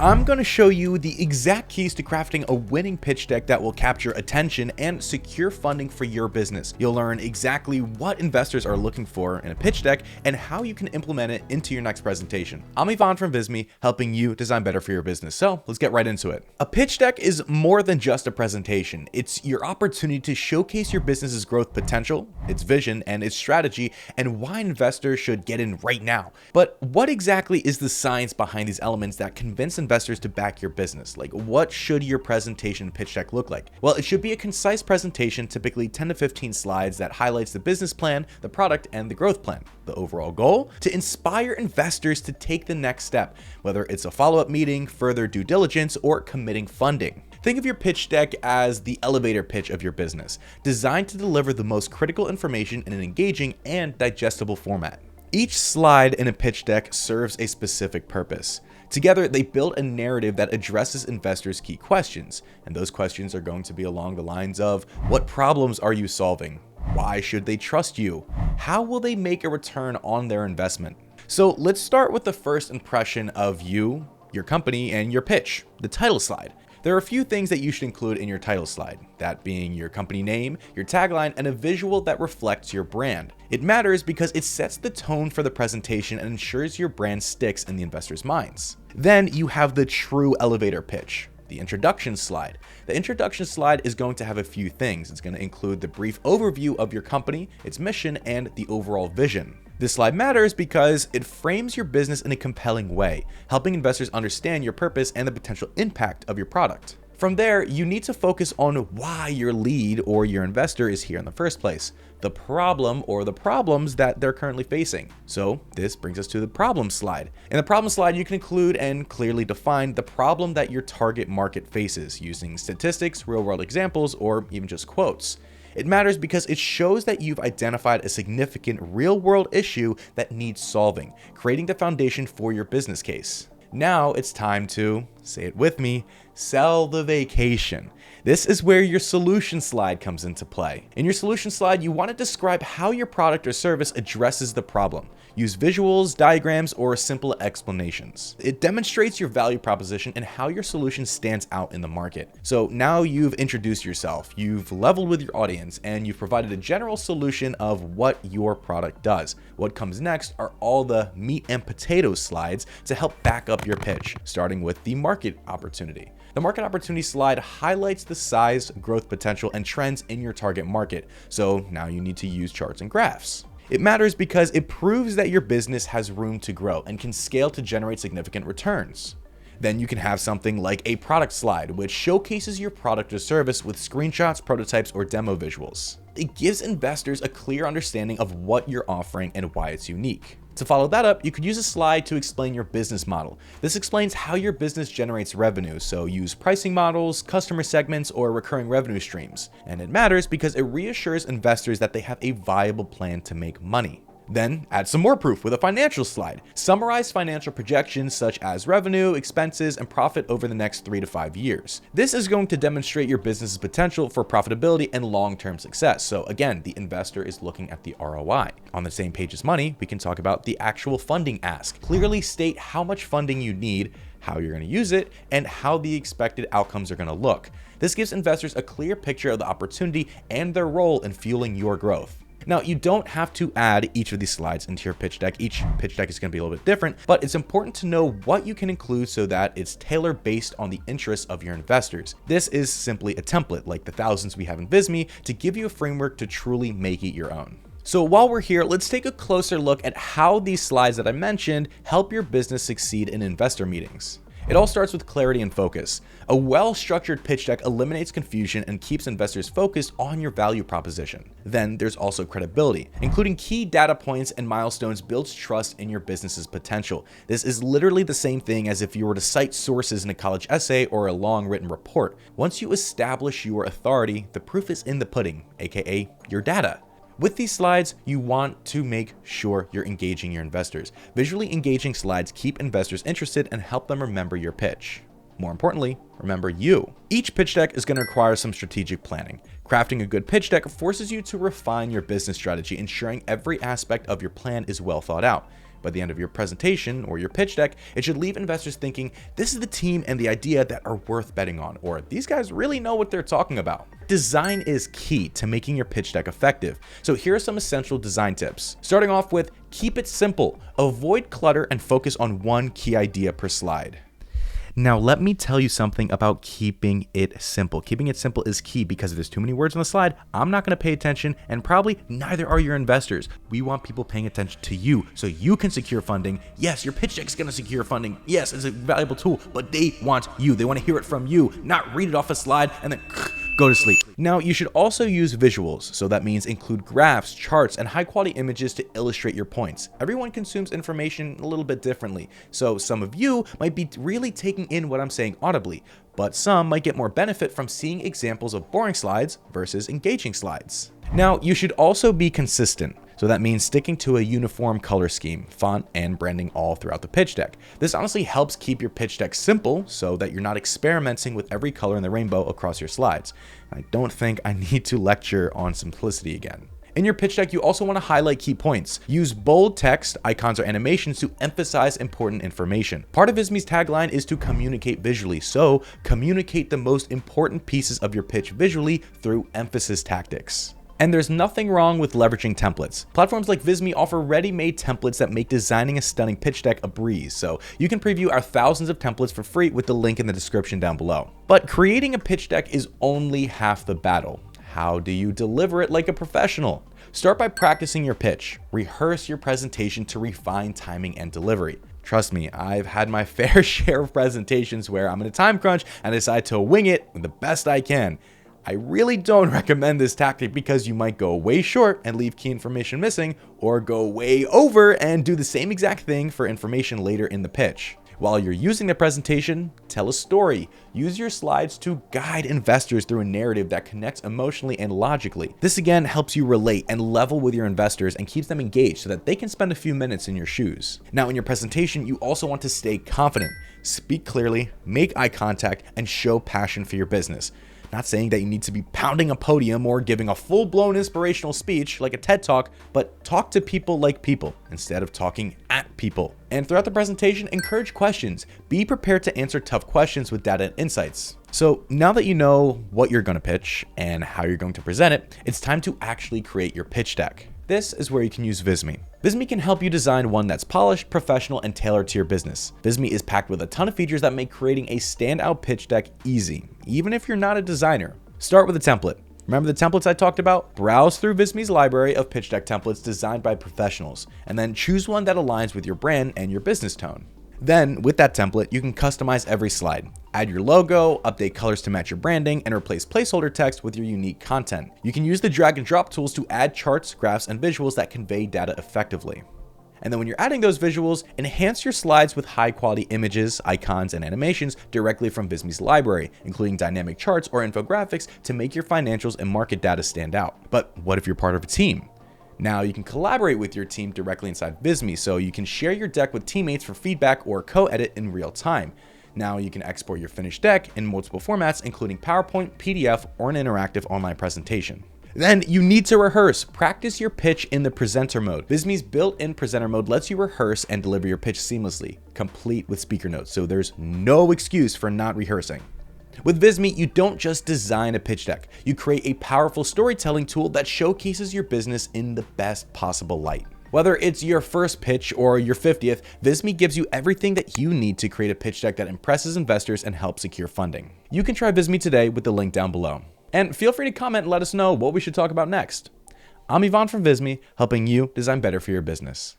I'm going to show you the exact keys to crafting a winning pitch deck that will capture attention and secure funding for your business. You'll learn exactly what investors are looking for in a pitch deck and how you can implement it into your next presentation. I'm Ivan from Visme, helping you design better for your business. So let's get right into it. A pitch deck is more than just a presentation. It's your opportunity to showcase your business's growth potential, its vision, and its strategy, and why investors should get in right now. But what exactly is the science behind these elements that convince investors to back your business? Like, what should your presentation pitch deck look like? Well, it should be a concise presentation, typically 10 to 15 slides that highlights the business plan, the product, and the growth plan. The overall goal? To inspire investors to take the next step, whether it's a follow-up meeting, further due diligence, or committing funding. Think of your pitch deck as the elevator pitch of your business, designed to deliver the most critical information in an engaging and digestible format. Each slide in a pitch deck serves a specific purpose. Together, they build a narrative that addresses investors' key questions, and those questions are going to be along the lines of: what problems are you solving? Why should they trust you? How will they make a return on their investment? So let's start with the first impression of you, your company, and your pitch, the title slide. There are a few things that you should include in your title slide, that being your company name, your tagline, and a visual that reflects your brand. It matters because it sets the tone for the presentation and ensures your brand sticks in the investors' minds. Then you have the true elevator pitch, the introduction slide. The introduction slide is going to have a few things. It's going to include the brief overview of your company, its mission, and the overall vision. This slide matters because it frames your business in a compelling way, helping investors understand your purpose and the potential impact of your product. From there, you need to focus on why your lead or your investor is here in the first place, the problem or the problems that they're currently facing. So this brings us to the problem slide. In the problem slide, you can include and clearly define the problem that your target market faces using statistics, real-world examples, or even just quotes. It matters because it shows that you've identified a significant real-world issue that needs solving, creating the foundation for your business case. Now it's time to, say it with me, sell the vacation. This is where your solution slide comes into play. In your solution slide, you want to describe how your product or service addresses the problem. Use visuals, diagrams, or simple explanations. It demonstrates your value proposition and how your solution stands out in the market. So now you've introduced yourself, you've leveled with your audience, and you've provided a general solution of what your product does. What comes next are all the meat and potatoes slides to help back up your pitch, starting with the market opportunity. The market opportunity slide highlights the size, growth potential, and trends in your target market. So now you need to use charts and graphs. It matters because it proves that your business has room to grow and can scale to generate significant returns. Then you can have something like a product slide, which showcases your product or service with screenshots, prototypes, or demo visuals. It gives investors a clear understanding of what you're offering and why it's unique. To follow that up, you could use a slide to explain your business model. This explains how your business generates revenue, so use pricing models, customer segments, or recurring revenue streams. And it matters because it reassures investors that they have a viable plan to make money. Then add some more proof with a financial slide. Summarize financial projections such as revenue, expenses, and profit over the next 3 to 5 years. This is going to demonstrate your business's potential for profitability and long-term success. So again, the investor is looking at the ROI. On the same page as money, we can talk about the actual funding ask. Clearly state how much funding you need, how you're going to use it, and how the expected outcomes are going to look. This gives investors a clear picture of the opportunity and their role in fueling your growth. Now, you don't have to add each of these slides into your pitch deck. Each pitch deck is going to be a little bit different, but it's important to know what you can include so that it's tailored based on the interests of your investors. This is simply a template, like the thousands we have in Visme, to give you a framework to truly make it your own. So while we're here, let's take a closer look at how these slides that I mentioned help your business succeed in investor meetings. It all starts with clarity and focus. A well-structured pitch deck eliminates confusion and keeps investors focused on your value proposition. Then there's also credibility. Including key data points and milestones builds trust in your business's potential. This is literally the same thing as if you were to cite sources in a college essay or a long written report. Once you establish your authority, the proof is in the pudding, aka your data. With these slides, you want to make sure you're engaging your investors. Visually engaging slides keep investors interested and help them remember your pitch. More importantly, remember you. Each pitch deck is going to require some strategic planning. Crafting a good pitch deck forces you to refine your business strategy, ensuring every aspect of your plan is well thought out. By the end of your presentation or your pitch deck, it should leave investors thinking, this is the team and the idea that are worth betting on, or these guys really know what they're talking about. Design is key to making your pitch deck effective. So here are some essential design tips. Starting off with, keep it simple. Avoid clutter and focus on one key idea per slide. Now, let me tell you something about keeping it simple. Keeping it simple is key because if there's too many words on the slide, I'm not going to pay attention, and probably neither are your investors. We want people paying attention to you so you can secure funding. Yes, your pitch deck is going to secure funding. Yes, it's a valuable tool, but they want you. They want to hear it from you, not read it off a slide and then go to sleep. Now, you should also use visuals. So that means include graphs, charts, and high quality images to illustrate your points. Everyone consumes information a little bit differently. So some of you might be really taking in what I'm saying audibly, but some might get more benefit from seeing examples of boring slides versus engaging slides. Now, you should also be consistent. So that means sticking to a uniform color scheme, font, and branding all throughout the pitch deck. This honestly helps keep your pitch deck simple so that you're not experimenting with every color in the rainbow across your slides. I don't think I need to lecture on simplicity again. In your pitch deck, you also want to highlight key points. Use bold text, icons, or animations to emphasize important information. Part of Visme's tagline is to communicate visually, so communicate the most important pieces of your pitch visually through emphasis tactics. And there's nothing wrong with leveraging templates. Platforms like Visme offer ready-made templates that make designing a stunning pitch deck a breeze, so you can preview our thousands of templates for free with the link in the description down below. But creating a pitch deck is only half the battle. How do you deliver it like a professional? Start by practicing your pitch. Rehearse your presentation to refine timing and delivery. Trust me, I've had my fair share of presentations where I'm in a time crunch and decide to wing it the best I can. I really don't recommend this tactic because you might go way short and leave key information missing, or go way over and do the same exact thing for information later in the pitch. While you're using the presentation, tell a story. Use your slides to guide investors through a narrative that connects emotionally and logically. This again helps you relate and level with your investors and keeps them engaged so that they can spend a few minutes in your shoes. Now, in your presentation, you also want to stay confident. Speak clearly, make eye contact, and show passion for your business. Not saying that you need to be pounding a podium or giving a full-blown inspirational speech like a TED Talk, but talk to people like people instead of talking at people. And throughout the presentation, encourage questions. Be prepared to answer tough questions with data and insights. So now that you know what you're going to pitch and how you're going to present it, it's time to actually create your pitch deck. This is where you can use Visme. Visme can help you design one that's polished, professional, and tailored to your business. Visme is packed with a ton of features that make creating a standout pitch deck easy, even if you're not a designer. Start with a template. Remember the templates I talked about? Browse through Visme's library of pitch deck templates designed by professionals, and then choose one that aligns with your brand and your business tone. Then, with that template, you can customize every slide. Add your logo, update colors to match your branding, and replace placeholder text with your unique content. You can use the drag and drop tools to add charts, graphs, and visuals that convey data effectively. And then when you're adding those visuals, enhance your slides with high quality images, icons, and animations directly from Visme's library, including dynamic charts or infographics to make your financials and market data stand out. But what if you're part of a team? Now you can collaborate with your team directly inside Visme, so you can share your deck with teammates for feedback or co-edit in real time. Now you can export your finished deck in multiple formats, including PowerPoint, PDF, or an interactive online presentation. Then you need to rehearse. Practice your pitch in the presenter mode. Visme's built-in presenter mode lets you rehearse and deliver your pitch seamlessly, complete with speaker notes, so there's no excuse for not rehearsing. With Visme, you don't just design a pitch deck. You create a powerful storytelling tool that showcases your business in the best possible light. Whether it's your first pitch or your 50th, Visme gives you everything that you need to create a pitch deck that impresses investors and helps secure funding. You can try Visme today with the link down below. And feel free to comment and let us know what we should talk about next. I'm Ivan from Visme, helping you design better for your business.